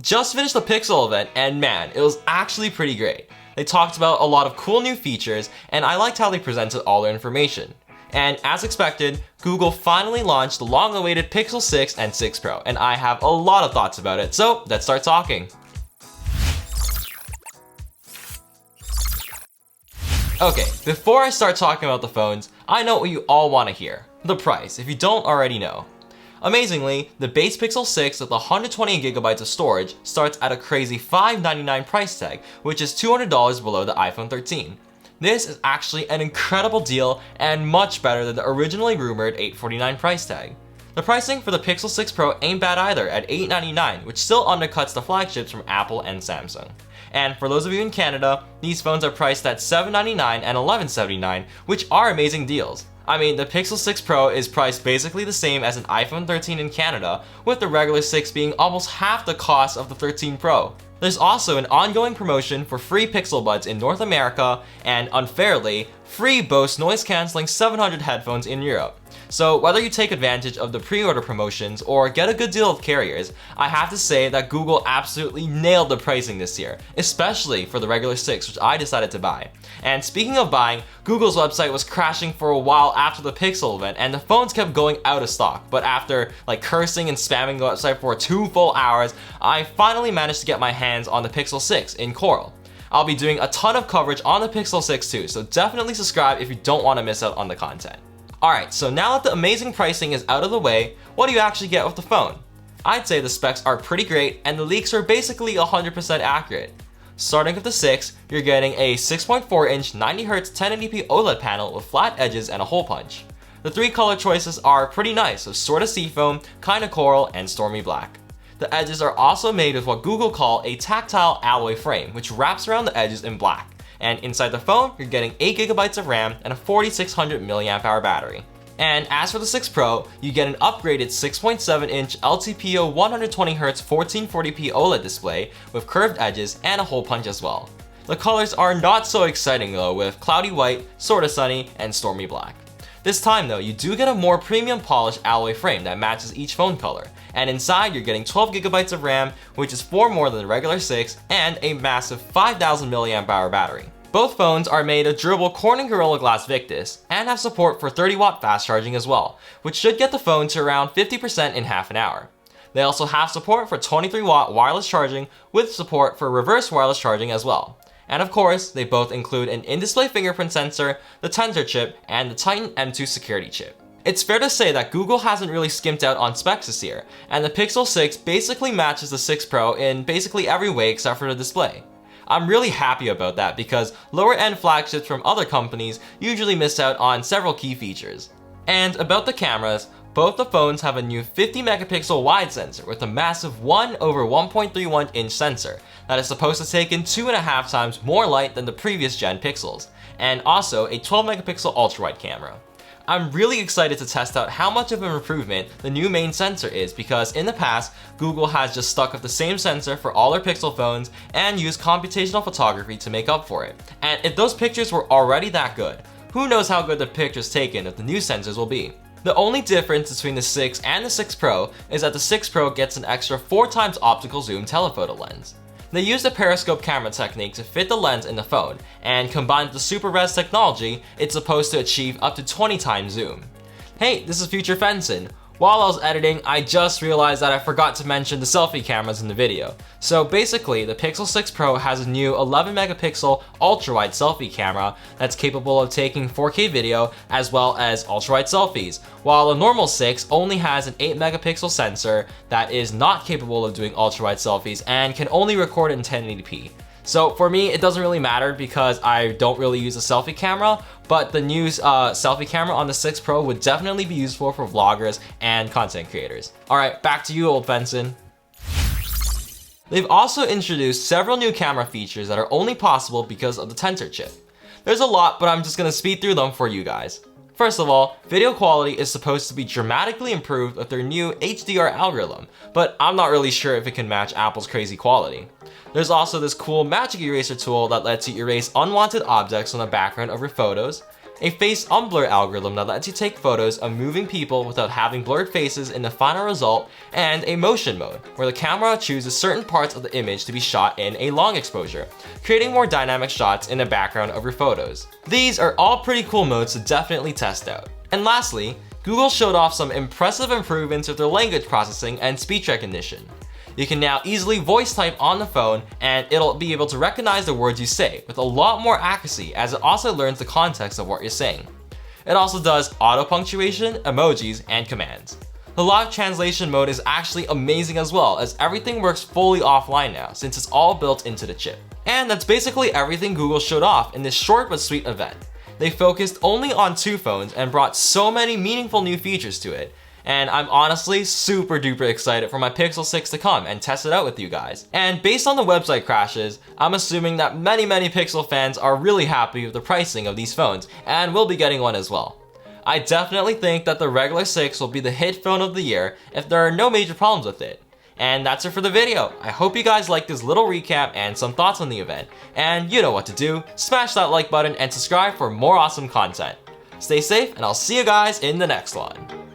Just finished the Pixel event and man, it was actually pretty great. They talked about a lot of cool new features and I liked how they presented all their information. And as expected, Google finally launched the long-awaited Pixel 6 and 6 Pro, and I have a lot of thoughts about it, so let's start talking. Okay, before I start talking about the phones, I know what you all want to hear, the price, if you don't already know. Amazingly, the base Pixel 6 with 128GB of storage starts at a crazy $599 price tag, which is $200 below the iPhone 13. This is actually an incredible deal and much better than the originally rumored $849 price tag. The pricing for the Pixel 6 Pro ain't bad either at $899, which still undercuts the flagships from Apple and Samsung. And for those of you in Canada, these phones are priced at $799 and $1179, which are amazing deals. I mean, the Pixel 6 Pro is priced basically the same as an iPhone 13 in Canada, with the regular 6 being almost half the cost of the 13 Pro. There's also an ongoing promotion for free Pixel Buds in North America and, unfairly, free Bose noise-canceling 700 headphones in Europe. So whether you take advantage of the pre-order promotions or get a good deal with carriers, I have to say that Google absolutely nailed the pricing this year, especially for the regular 6, which I decided to buy. And speaking of buying, Google's website was crashing for a while after the Pixel event and the phones kept going out of stock, but after cursing and spamming the website for 2 full hours, I finally managed to get my hands on the Pixel 6 in Coral. I'll be doing a ton of coverage on the Pixel 6 too, so definitely subscribe if you don't want to miss out on the content. Alright, so now that the amazing pricing is out of the way, what do you actually get with the phone? I'd say the specs are pretty great and the leaks are basically 100% accurate. Starting with the 6, you're getting a 6.4-inch 90Hz 1080p OLED panel with flat edges and a hole punch. The 3 color choices are pretty nice, so sorta seafoam, kinda coral, and stormy black. The edges are also made with what Google call a tactile alloy frame, which wraps around the edges in black. And inside the phone, you're getting 8GB of RAM and a 4600 mAh battery. And as for the 6 Pro, you get an upgraded 6.7-inch LTPO 120Hz 1440p OLED display with curved edges and a hole punch as well. The colors are not so exciting though, with cloudy white, sorta sunny, and stormy black. This time though, you do get a more premium polished alloy frame that matches each phone color, and inside you're getting 12GB of RAM, which is 4 more than the regular 6, and a massive 5000 mAh battery. Both phones are made of durable Corning Gorilla Glass Victus and have support for 30W fast charging as well, which should get the phone to around 50% in half an hour. They also have support for 23W wireless charging with support for reverse wireless charging as well. And of course, they both include an in-display fingerprint sensor, the Tensor chip, and the Titan M2 security chip. It's fair to say that Google hasn't really skimped out on specs this year, and the Pixel 6 basically matches the 6 Pro in basically every way except for the display. I'm really happy about that because lower-end flagships from other companies usually miss out on several key features. And about the cameras, both the phones have a new 50-megapixel wide sensor with a massive 1/1.31-inch sensor that is supposed to take in 2.5 times more light than the previous gen Pixels, and also a 12-megapixel ultra-wide camera. I'm really excited to test out how much of an improvement the new main sensor is because in the past, Google has just stuck with the same sensor for all their Pixel phones and used computational photography to make up for it. And if those pictures were already that good, who knows how good the pictures taken with the new sensors will be. The only difference between the 6 and the 6 Pro is that the 6 Pro gets an extra 4 times optical zoom telephoto lens. They used a periscope camera technique to fit the lens in the phone, and combined with the Super Res technology, it's supposed to achieve up to 20 times zoom. Hey, this is Future Fenson. While I was editing, I just realized that I forgot to mention the selfie cameras in the video. So basically, the Pixel 6 Pro has a new 11-megapixel ultra-wide selfie camera that's capable of taking 4K video as well as ultra-wide selfies, while a normal 6 only has an 8-megapixel sensor that is not capable of doing ultra-wide selfies and can only record in 1080p. So for me, it doesn't really matter because I don't really use a selfie camera, but the new selfie camera on the 6 Pro would definitely be useful for vloggers and content creators. Alright, back to you, old Benson. They've also introduced several new camera features that are only possible because of the Tensor chip. There's a lot, but I'm just gonna speed through them for you guys. First of all, video quality is supposed to be dramatically improved with their new HDR algorithm, but I'm not really sure if it can match Apple's crazy quality. There's also this cool magic eraser tool that lets you erase unwanted objects from the background of your photos. a face unblur algorithm that lets you take photos of moving people without having blurred faces in the final result, and a motion mode, where the camera chooses certain parts of the image to be shot in a long exposure, creating more dynamic shots in the background of your photos. These are all pretty cool modes to definitely test out. And lastly, Google showed off some impressive improvements with their language processing and speech recognition. You can now easily voice type on the phone, and it'll be able to recognize the words you say with a lot more accuracy, as it also learns the context of what you're saying. It also does auto punctuation, emojis, and commands. The live translation mode is actually amazing as well, as everything works fully offline now since it's all built into the chip. And that's basically everything Google showed off in this short but sweet event. They focused only on 2 phones and brought so many meaningful new features to it. And I'm honestly super duper excited for my Pixel 6 to come and test it out with you guys. And based on the website crashes, I'm assuming that many Pixel fans are really happy with the pricing of these phones and will be getting one as well. I definitely think that the regular 6 will be the hit phone of the year if there are no major problems with it. And that's it for the video. I hope you guys liked this little recap and some thoughts on the event. And you know what to do, smash that like button and subscribe for more awesome content. Stay safe, and I'll see you guys in the next one.